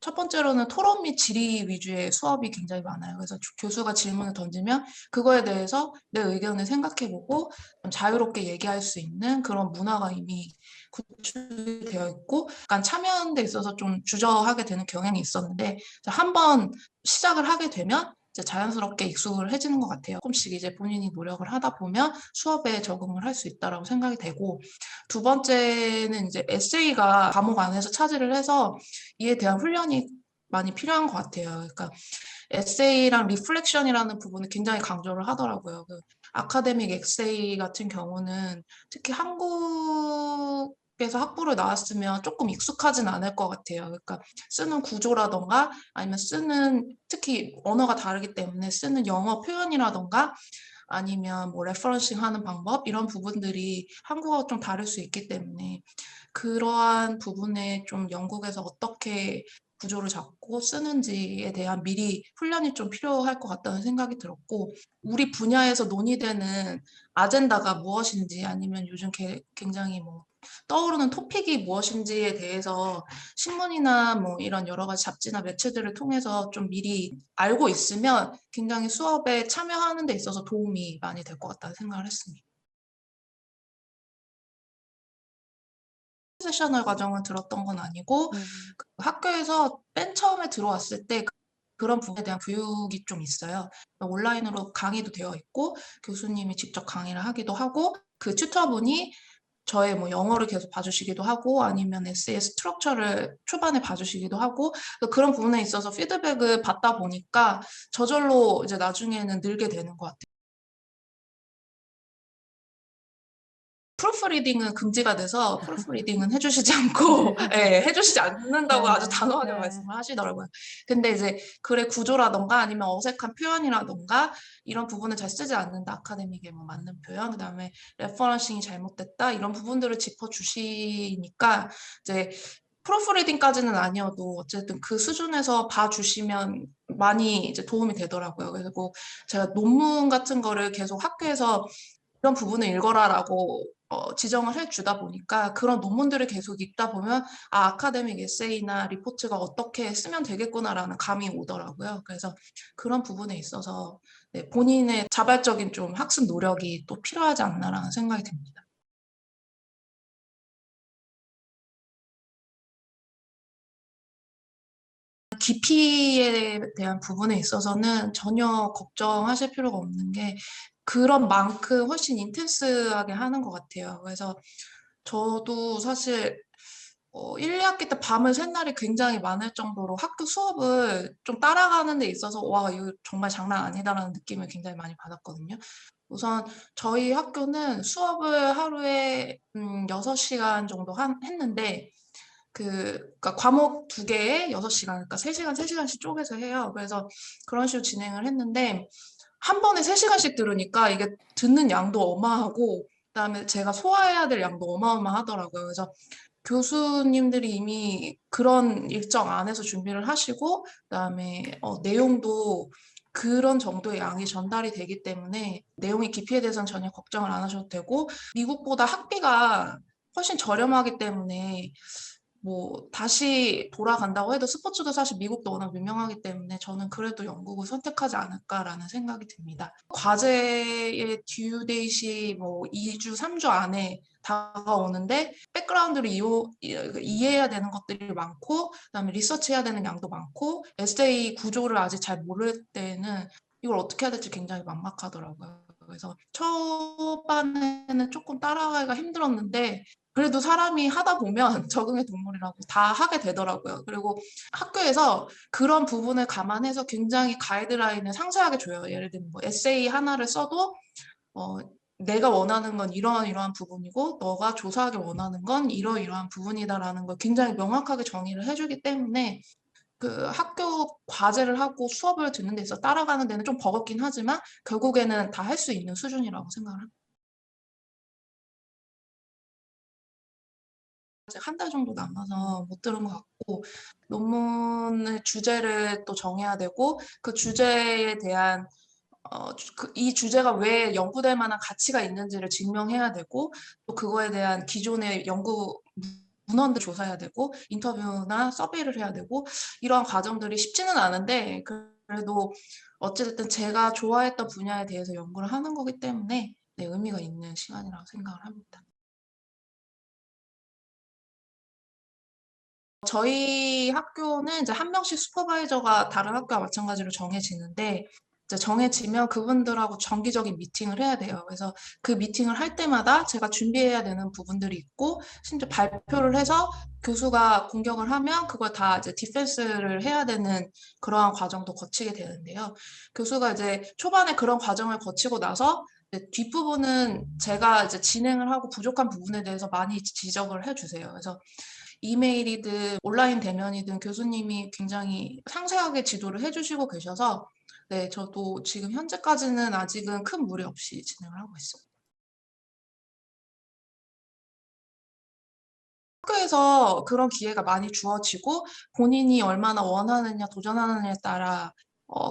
첫 번째로는 토론 및 질의 위주의 수업이 굉장히 많아요. 그래서 교수가 질문을 던지면 그거에 대해서 내 의견을 생각해보고 좀 자유롭게 얘기할 수 있는 그런 문화가 이미 구축이 되어 있고, 약간 참여하는 데 있어서 좀 주저하게 되는 경향이 있었는데, 한번 시작을 하게 되면 이제 자연스럽게 익숙을 해지는 것 같아요. 조금씩 이제 본인이 노력을 하다 보면 수업에 적응을 할 수 있다라고 생각이 되고, 두 번째는 이제 에세이가 과목 안에서 차지를 해서 이에 대한 훈련이 많이 필요한 것 같아요. 그러니까 에세이랑 리플렉션이라는 부분을 굉장히 강조를 하더라고요. 그 아카데믹 에세이 같은 경우는 특히 한국에서 학부를 나왔으면 조금 익숙하진 않을 것 같아요. 그러니까 쓰는 구조라던가 아니면 쓰는 특히 언어가 다르기 때문에 쓰는 영어 표현이라던가 아니면 뭐 레퍼런싱 하는 방법 이런 부분들이 한국어가 좀 다를 수 있기 때문에 그러한 부분에 좀 영국에서 어떻게 구조를 잡고 쓰는지에 대한 미리 훈련이 좀 필요할 것 같다는 생각이 들었고, 우리 분야에서 논의되는 아젠다가 무엇인지 아니면 요즘 굉장히 뭐 떠오르는 토픽이 무엇인지에 대해서 신문이나 뭐 이런 여러 가지 잡지나 매체들을 통해서 좀 미리 알고 있으면 굉장히 수업에 참여하는 데 있어서 도움이 많이 될 것 같다는 생각을 했습니다. 세셔널 과정을 들었던 건 아니고 음. 그 학교에서 맨 처음에 들어왔을 때 그런 부분에 대한 교육이 좀 있어요. 온라인으로 강의도 되어 있고 교수님이 직접 강의를 하기도 하고 그 튜터분이 저의 뭐 영어를 계속 봐주시기도 하고 아니면 에세이 스트럭처를 초반에 봐주시기도 하고 그런 부분에 있어서 피드백을 받다 보니까 저절로 이제 나중에는 늘게 되는 것 같아요. 프루프리딩은 금지가 돼서 프루프리딩은 해주시지 않고 예, 해주시지 않는다고 아주 네네. 단호하게 네. 말씀을 하시더라고요. 근데 이제 글의 구조라던가 아니면 어색한 표현이라던가 이런 부분을 잘 쓰지 않는다. 아카데믹에 뭐 맞는 표현, 그다음에 레퍼런싱이 잘못됐다 이런 부분들을 짚어주시니까 이제 프루프리딩까지는 아니어도 어쨌든 그 수준에서 봐주시면 많이 이제 도움이 되더라고요. 그리고 제가 논문 같은 거를 계속 학교에서 이런 부분을 읽어라라고 지정을 해주다 보니까 그런 논문들을 계속 읽다 보면 아카데믹 에세이나 리포트가 어떻게 쓰면 되겠구나라는 감이 오더라고요. 그래서 그런 부분에 있어서 네, 본인의 자발적인 좀 학습 노력이 또 필요하지 않나라는 생각이 듭니다. 깊이에 대한 부분에 있어서는 전혀 걱정하실 필요가 없는 게 그런 만큼 훨씬 인텐스하게 하는 것 같아요. 그래서 저도 사실 1, 2학기 때 밤을 샌 날이 굉장히 많을 정도로 학교 수업을 좀 따라가는 데 있어서 '와 이거 정말 장난 아니다.'라는 느낌을 굉장히 많이 받았거든요. 우선 저희 학교는 수업을 하루에 6시간 정도 했는데 그러니까 과목 2개에 6시간, 그러니까 3시간, 3시간씩 쪼개서 해요. 그래서 그런 식으로 진행을 했는데 한 번에 3시간씩 들으니까 이게 듣는 양도 어마하고 그다음에 제가 소화해야 될 양도 어마어마하더라고요. 그래서 교수님들이 이미 그런 일정 안에서 준비를 하시고 그다음에 내용도 그런 정도의 양이 전달이 되기 때문에 내용의 깊이에 대해서는 전혀 걱정을 안 하셔도 되고 미국보다 학비가 훨씬 저렴하기 때문에 뭐 다시 돌아간다고 해도 스포츠도 사실 미국도 워낙 유명하기 때문에 저는 그래도 영국을 선택하지 않을까라는 생각이 듭니다. 과제의 듀 데이트이 뭐 2주, 3주 안에 다가오는데 백그라운드를 이해해야 되는 것들이 많고 그다음에 리서치해야 되는 양도 많고 에세이 구조를 아직 잘 모를 때는 이걸 어떻게 해야 될지 굉장히 막막하더라고요. 그래서 초반에는 조금 따라가기가 힘들었는데 그래도 사람이 하다 보면 적응의 동물이라고 다 하게 되더라고요. 그리고 학교에서 그런 부분을 감안해서 굉장히 가이드라인을 상세하게 줘요. 예를 들면 뭐 에세이 하나를 써도 어, 내가 원하는 건 이러한 부분이고 너가 조사하기 원하는 건 이러이러한 부분이다라는 걸 굉장히 명확하게 정의를 해주기 때문에 그 학교 과제를 하고 수업을 듣는 데 있어서 따라가는 데는 좀 버겁긴 하지만 결국에는 다 할 수 있는 수준이라고 생각을 합니다. 아직 한 달 정도 남아서 못 들은 것 같고 논문의 주제를 또 정해야 되고 그 주제에 대한 이 주제가 왜 연구될 만한 가치가 있는지를 증명해야 되고 또 그거에 대한 기존의 연구 문헌도 조사해야 되고 인터뷰나 서베이를 해야 되고 이러한 과정들이 쉽지는 않은데 그래도 어찌됐든 제가 좋아했던 분야에 대해서 연구를 하는 거기 때문에 네, 의미가 있는 시간이라고 생각을 합니다. 저희 학교는 이제 한 명씩 슈퍼바이저가 다른 학교와 마찬가지로 정해지는데 이제 정해지면 그분들하고 정기적인 미팅을 해야 돼요. 그래서 그 미팅을 할 때마다 제가 준비해야 되는 부분들이 있고 심지어 발표를 해서 교수가 공격을 하면 그걸 다 이제 디펜스를 해야 되는 그러한 과정도 거치게 되는데요. 교수가 이제 초반에 그런 과정을 거치고 나서 이제 뒷부분은 제가 이제 진행을 하고 부족한 부분에 대해서 많이 지적을 해주세요. 그래서 이메일이든 온라인 대면이든 교수님이 굉장히 상세하게 지도를 해주시고 계셔서 네, 저도 지금 현재까지는 아직은 큰 무리 없이 진행을 하고 있어요. 학교에서 그런 기회가 많이 주어지고 본인이 얼마나 원하느냐, 도전하느냐에 따라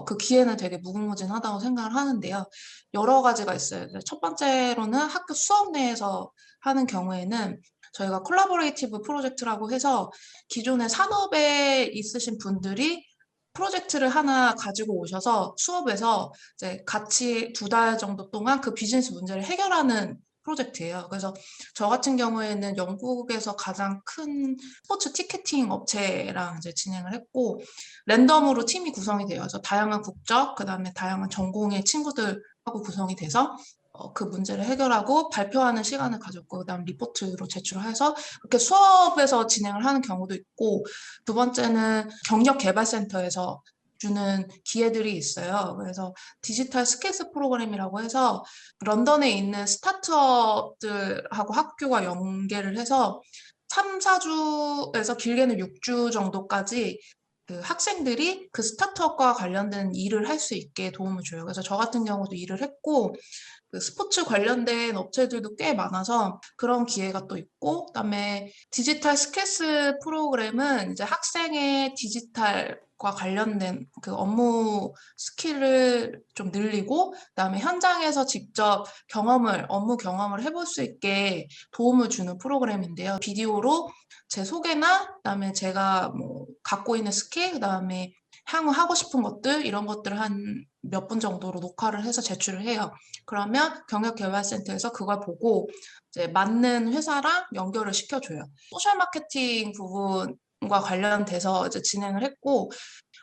그 기회는 되게 무궁무진하다고 생각을 하는데요. 여러 가지가 있어요. 첫 번째로는 학교 수업 내에서 하는 경우에는 저희가 콜라보레이티브 프로젝트라고 해서 기존의 산업에 있으신 분들이 프로젝트를 하나 가지고 오셔서 수업에서 이제 같이 2달 정도 동안 그 비즈니스 문제를 해결하는 프로젝트예요. 그래서 저 같은 경우에는 영국에서 가장 큰 스포츠 티켓팅 업체랑 이제 진행을 했고 랜덤으로 팀이 구성이 돼요. 그래서 다양한 국적, 그다음에 다양한 전공의 친구들하고 구성이 돼서 그 문제를 해결하고 발표하는 시간을 가졌고 그다음 리포트로 제출해서 이렇게 수업에서 진행을 하는 경우도 있고 두 번째는 경력개발센터에서 주는 기회들이 있어요. 그래서 디지털 스킬스 프로그램이라고 해서 런던에 있는 스타트업들하고 학교가 연계를 해서 3, 4주에서 길게는 6주 정도까지 그 학생들이 그 스타트업과 관련된 일을 할 수 있게 도움을 줘요. 그래서 저 같은 경우도 일을 했고 그 스포츠 관련된 업체들도 꽤 많아서 그런 기회가 또 있고 그다음에 디지털 스킬스 프로그램은 이제 학생의 디지털과 관련된 그 업무 스킬을 좀 늘리고 그다음에 현장에서 직접 업무 경험을 해볼 수 있게 도움을 주는 프로그램인데요. 비디오로 제 소개나 그다음에 제가 뭐 갖고 있는 스킬 그다음에 향후 하고 싶은 것들 이런 것들을 한 몇 분 정도로 녹화를 해서 제출을 해요. 그러면 경력개발센터에서 그걸 보고 이제 맞는 회사랑 연결을 시켜줘요. 소셜 마케팅 부분과 관련돼서 이제 진행을 했고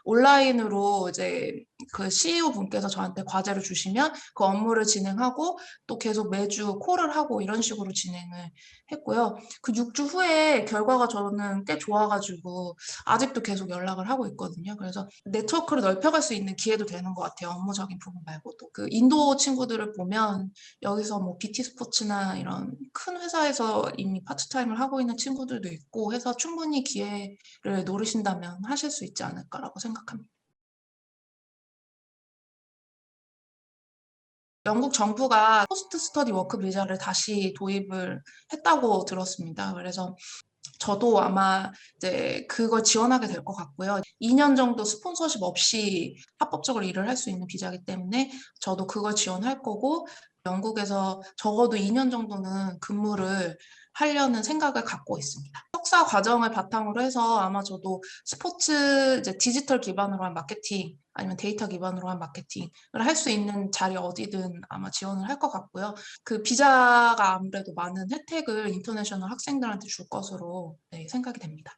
온라인으로 이제 그 CEO 분께서 저한테 과제를 주시면 그 업무를 진행하고 또 계속 매주 콜을 하고 이런 식으로 진행을 했고요. 그 6주 후에 결과가 저는 꽤 좋아가지고 아직도 계속 연락을 하고 있거든요. 그래서 네트워크를 넓혀갈 수 있는 기회도 되는 것 같아요. 업무적인 부분 말고도. 그 인도 친구들을 보면 여기서 뭐 BT 스포츠나 이런 큰 회사에서 이미 파트타임을 하고 있는 친구들도 있고 해서 충분히 기회를 노리신다면 하실 수 있지 않을까라고 생각합니다. 영국 정부가 포스트 스터디 워크 비자를 다시 도입을 했다고 들었습니다. 그래서 저도 아마 이제 그걸 지원하게 될 것 같고요. 2년 정도 스폰서십 없이 합법적으로 일을 할 수 있는 비자이기 때문에 저도 그걸 지원할 거고 영국에서 적어도 2년 정도는 근무를 하려는 생각을 갖고 있습니다. 석사 과정을 바탕으로 해서 아마 저도 스포츠 이제 디지털 기반으로 한 마케팅 아니면 데이터 기반으로 한 마케팅을 할 수 있는 자리 어디든 아마 지원을 할 것 같고요. 그 비자가 아무래도 많은 혜택을 인터내셔널 학생들한테 줄 것으로 네, 생각이 됩니다.